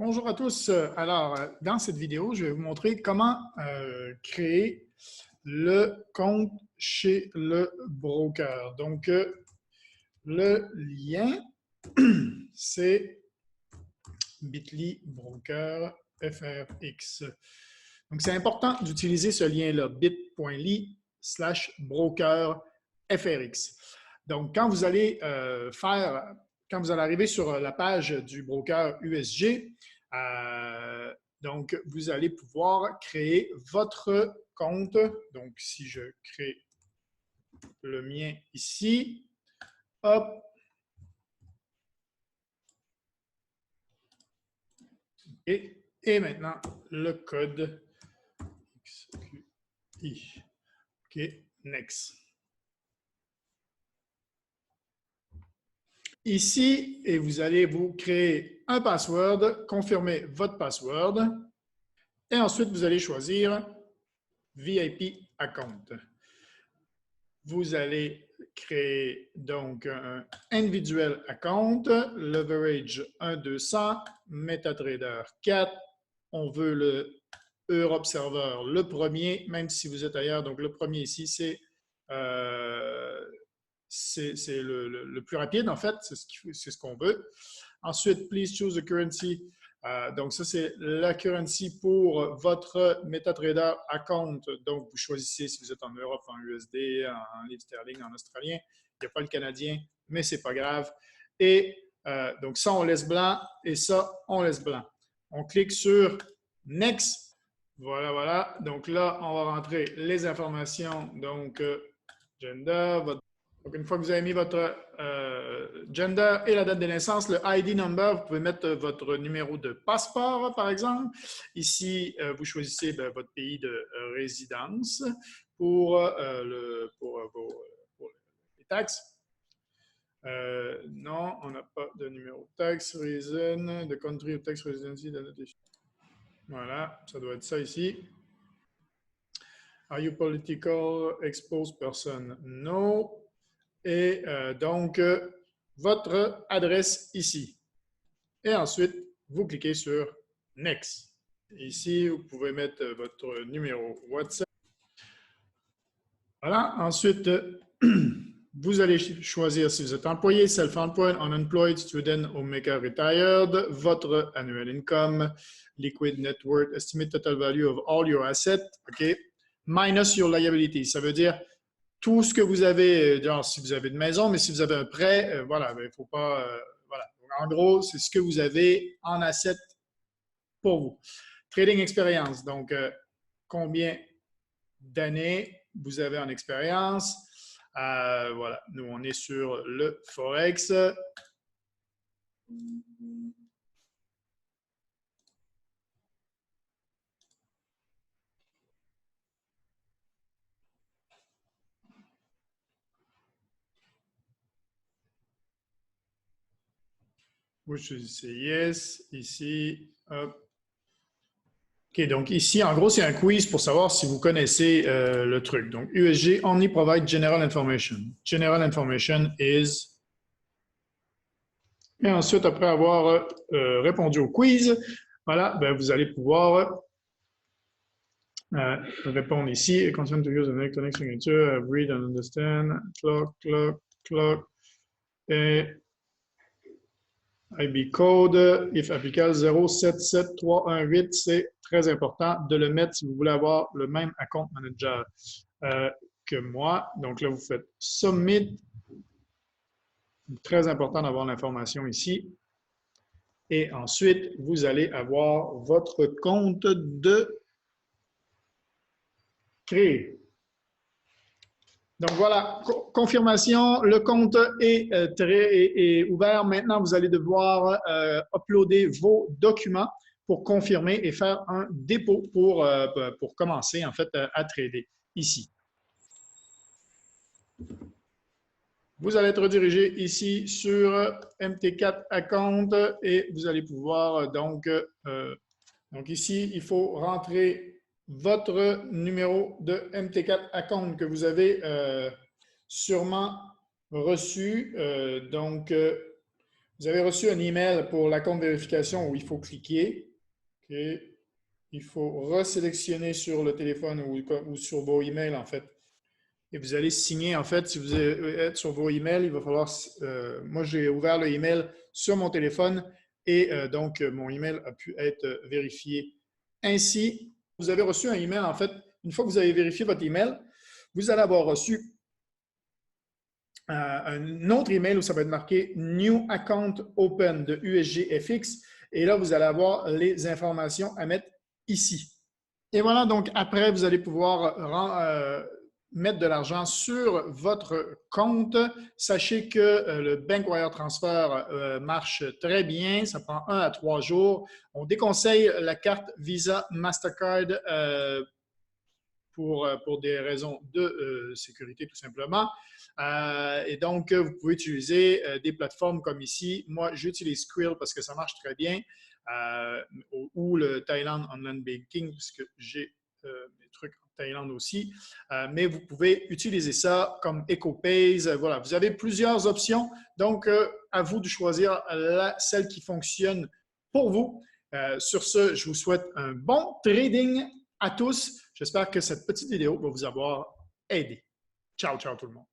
Bonjour à tous. Alors, dans cette vidéo, je vais vous montrer comment créer le compte chez le broker. Donc, le lien, c'est bit.ly broker FRX. Donc, c'est important d'utiliser ce lien-là, bit.ly/broker FRX. Donc, quand vous allez quand vous allez arriver sur la page du broker USG, donc vous allez pouvoir créer votre compte. Donc, si je crée le mien ici, hop, et maintenant le code XQI. OK, next. Ici, et vous allez vous créer un password, confirmer votre password, et ensuite vous allez choisir VIP Account. Vous allez créer donc un individual account, leverage 1-200, MetaTrader 4. On veut le Europe Server, le premier, même si vous êtes ailleurs. Donc, le premier ici, c'est le plus rapide, en fait. C'est ce qu'on veut. Ensuite, please choose a currency. Donc, ça, c'est la currency pour votre MetaTrader account. Donc, vous choisissez si vous êtes en Europe, en USD, en livre sterling, en australien. Il n'y a pas le canadien, mais ce n'est pas grave. Et donc, ça, on laisse blanc et ça, on laisse blanc. On clique sur Next. Voilà, voilà. Donc là, on va rentrer les informations. Donc, gender, donc, une fois que vous avez mis votre gender et la date de naissance, le ID number, vous pouvez mettre votre numéro de passeport, par exemple. Ici, vous choisissez votre pays de résidence pour les taxes. Non, on n'a pas de numéro de taxe, reason, de country of tax residency. Voilà, ça doit être ça ici. Are you political exposed person? No. Et donc, votre adresse ici. Et ensuite, vous cliquez sur Next. Ici, vous pouvez mettre votre numéro WhatsApp. Voilà. Ensuite, vous allez choisir si vous êtes employé, self-employed, unemployed, student ou maker retired, votre annual income, liquid net worth, estimate total value of all your assets, OK, minus your liability. Ça veut dire tout ce que vous avez, genre si vous avez une maison, mais si vous avez un prêt, voilà, il ne faut pas, voilà. Donc, en gros, c'est ce que vous avez en asset pour vous. Trading expérience, donc combien d'années vous avez en expérience. Voilà, nous, on est sur le Forex. Vous choisissez Yes, ici, hop. OK, donc ici, en gros, c'est un quiz pour savoir si vous connaissez le truc. Donc, USG only provide general information. General information is... Et ensuite, après avoir répondu au quiz, voilà, ben, vous allez pouvoir répondre ici. Continue to use an electronic signature, read and understand, clock, et IB code, if applicable 077318, c'est très important de le mettre si vous voulez avoir le même account manager que moi. Donc là, vous faites Submit. Très important d'avoir l'information ici. Et ensuite, vous allez avoir votre compte de créé. Donc voilà, confirmation, le compte est ouvert. Maintenant, vous allez devoir uploader vos documents pour confirmer et faire un dépôt pour commencer en fait à trader ici. Vous allez être redirigé ici sur MT4 Account et vous allez pouvoir donc ici, il faut rentrer votre numéro de MT4 Account que vous avez sûrement reçu. Donc, Vous avez reçu un email pour la compte vérification où il faut cliquer. OK. Il faut resélectionner sur le téléphone ou sur vos emails, en fait. Et vous allez signer, en fait, si vous êtes sur vos emails, il va falloir… moi, j'ai ouvert le email sur mon téléphone et donc, mon email a pu être vérifié. Ainsi, vous avez reçu un email, en fait, une fois que vous avez vérifié votre email, vous allez avoir reçu un autre email où ça va être marqué New Account Open de USGFX. Et là, vous allez avoir les informations à mettre ici. Et voilà, donc après, vous allez pouvoir mettre de l'argent sur votre compte. Sachez que le Bank Wire Transfer marche très bien. Ça prend 1 à 3 jours. On déconseille la carte Visa Mastercard pour des raisons de sécurité, tout simplement. Et donc, vous pouvez utiliser des plateformes comme ici. Moi, j'utilise Skrill parce que ça marche très bien, ou le Thailand Online Banking, parce que j'ai mes trucs en Thaïlande aussi. Mais vous pouvez utiliser ça comme EcoPays. Voilà, vous avez plusieurs options. Donc, à vous de choisir celle qui fonctionne pour vous. Sur ce, je vous souhaite un bon trading à tous. J'espère que cette petite vidéo va vous avoir aidé. Ciao, ciao tout le monde.